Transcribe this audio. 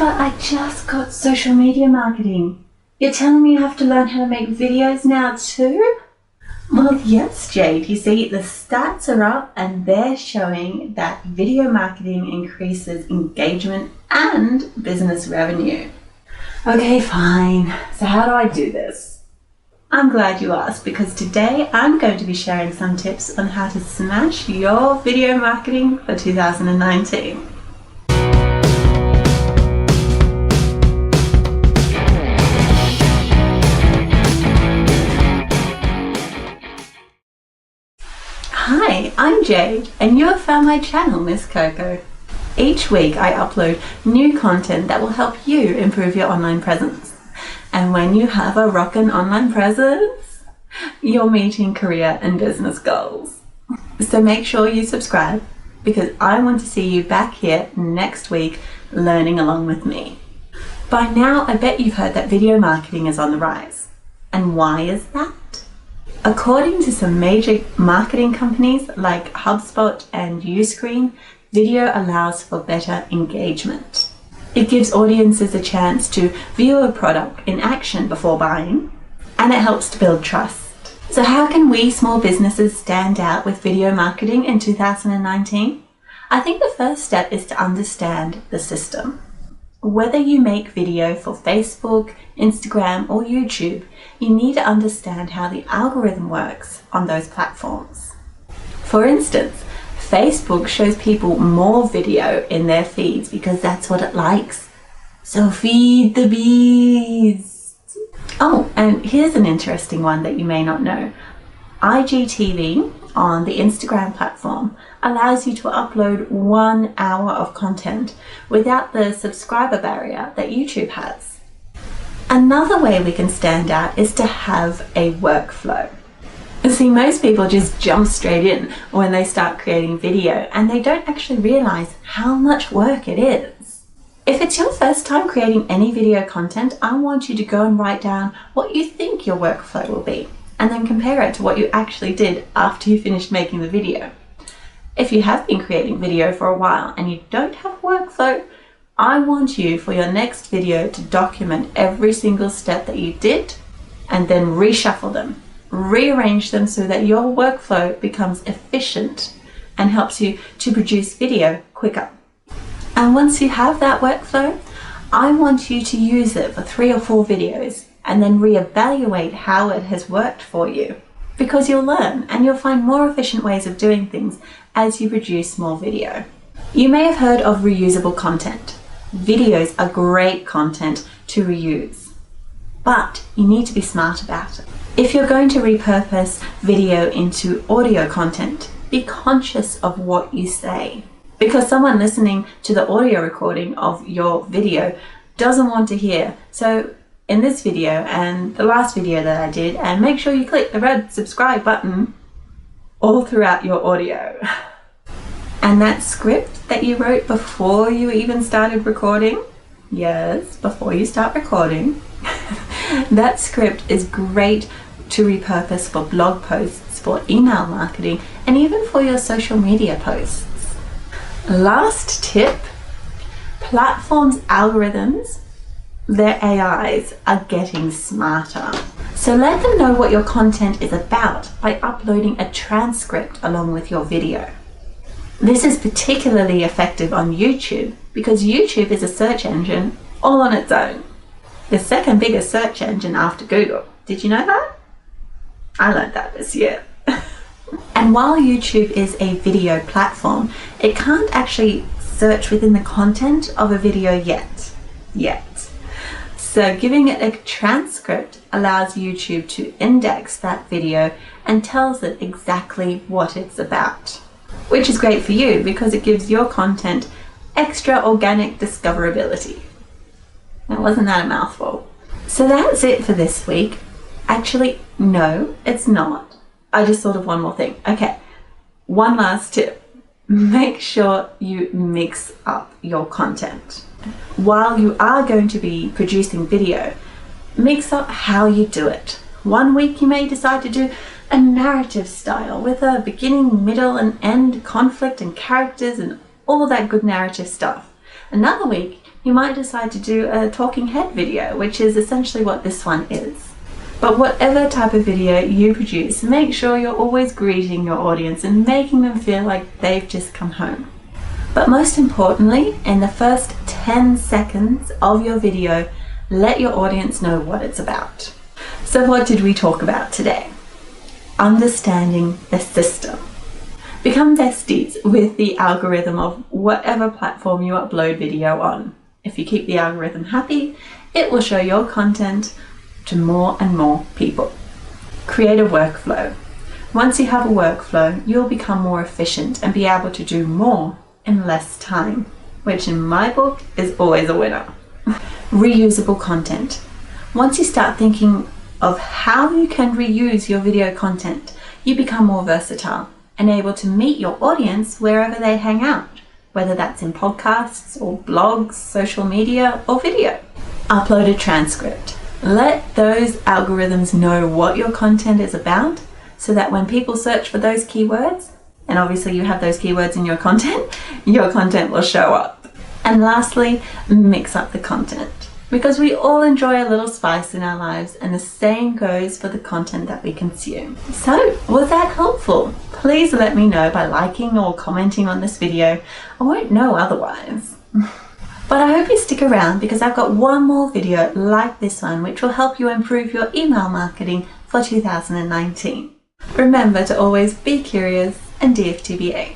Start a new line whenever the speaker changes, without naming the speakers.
But I just got social media marketing. You're telling me I have to learn how to make videos now too? Well, yes, Jade. You see, the stats are up and they're showing that video marketing increases engagement and business revenue. Okay, fine. So how do I do this? I'm glad you asked, because today I'm going to be sharing some tips on how to smash your video marketing for 2019. Hi, I'm Jade, and you have found my channel, Misskoko. Each week I upload new content that will help you improve your online presence. And when you have a rockin' online presence, you're meeting career and business goals. So make sure you subscribe, because I want to see you back here next week learning along with me. By now, I bet you've heard that video marketing is on the rise. And why is that? According to some major marketing companies like HubSpot and Uscreen, video allows for better engagement. It gives audiences a chance to view a product in action before buying, and it helps to build trust. So how can we small businesses stand out with video marketing in 2019? I think the first step is to understand the system. Whether you make video for Facebook, Instagram, or YouTube, you need to understand how the algorithm works on those platforms. For instance, Facebook shows people more video in their feeds because that's what it likes. So feed the beast. Oh, and here's an interesting one that you may not know. IGTV on the Instagram platform allows you to upload 1 hour of content without the subscriber barrier that YouTube has. Another way we can stand out is to have a workflow. See, most people just jump straight in when they start creating video, and they don't actually realize how much work it is. If it's your first time creating any video content, I want you to go and write down what you think your workflow will be, and then compare it to what you actually did after you finished making the video. If you have been creating video for a while and you don't have a workflow, I want you for your next video to document every single step that you did and then reshuffle them, rearrange them so that your workflow becomes efficient and helps you to produce video quicker. And once you have that workflow, I want you to use it for 3 or 4 videos and then reevaluate how it has worked for you, because you'll learn and you'll find more efficient ways of doing things as you produce more video. You may have heard of reusable content. Videos are great content to reuse, but you need to be smart about it. If you're going to repurpose video into audio content, be conscious of what you say, because someone listening to the audio recording of your video doesn't want to hear. So in this video and the last video that I did, and make sure you click the red subscribe button all throughout your audio. And that script that you wrote before you even started recording, yes, before you start recording, that script is great to repurpose for blog posts, for email marketing, and even for your social media posts. Last tip, platforms' algorithms, their AIs are getting smarter. So let them know what your content is about by uploading a transcript along with your video. This is particularly effective on YouTube because YouTube is a search engine all on its own. The second biggest search engine after Google. Did you know that? I learned that this year. And while YouTube is a video platform, it can't actually search within the content of a video yet. So giving it a transcript allows YouTube to index that video and tells it exactly what it's about, which is great for you because it gives your content extra organic discoverability. Now, wasn't that a mouthful? So that's it for this week. Actually, no, it's not. I just thought of one more thing. Okay, one last tip. Make sure you mix up your content. While you are going to be producing video, mix up how you do it. One week you may decide to do a narrative style with a beginning, middle, and end, conflict and characters and all that good narrative stuff. Another week You might decide to do a talking head video, which is essentially what this one is. But whatever type of video you produce, make sure you're always greeting your audience and making them feel like they've just come home. But most importantly, in the first 10 seconds of your video, let your audience know what it's about. So what did we talk about today? Understanding the system. Become besties with the algorithm of whatever platform you upload video on. If you keep the algorithm happy, it will show your content to more and more people. Create a workflow. Once you have a workflow, you'll become more efficient and be able to do more in less time, which in my book is always a winner. Reusable content. Once you start thinking of how you can reuse your video content, you become more versatile and able to meet your audience wherever they hang out, whether that's in podcasts or blogs, social media, or video. Upload a transcript. Let those algorithms know what your content is about so that when people search for those keywords, and obviously you have those keywords in your content will show up. And lastly, mix up the content, because we all enjoy a little spice in our lives, and the same goes for the content that we consume. So, was that helpful? Please let me know by liking or commenting on this video. I won't know otherwise. But I hope you stick around, because I've got one more video like this one which will help you improve your email marketing for 2019. Remember to always be curious and DFTBA.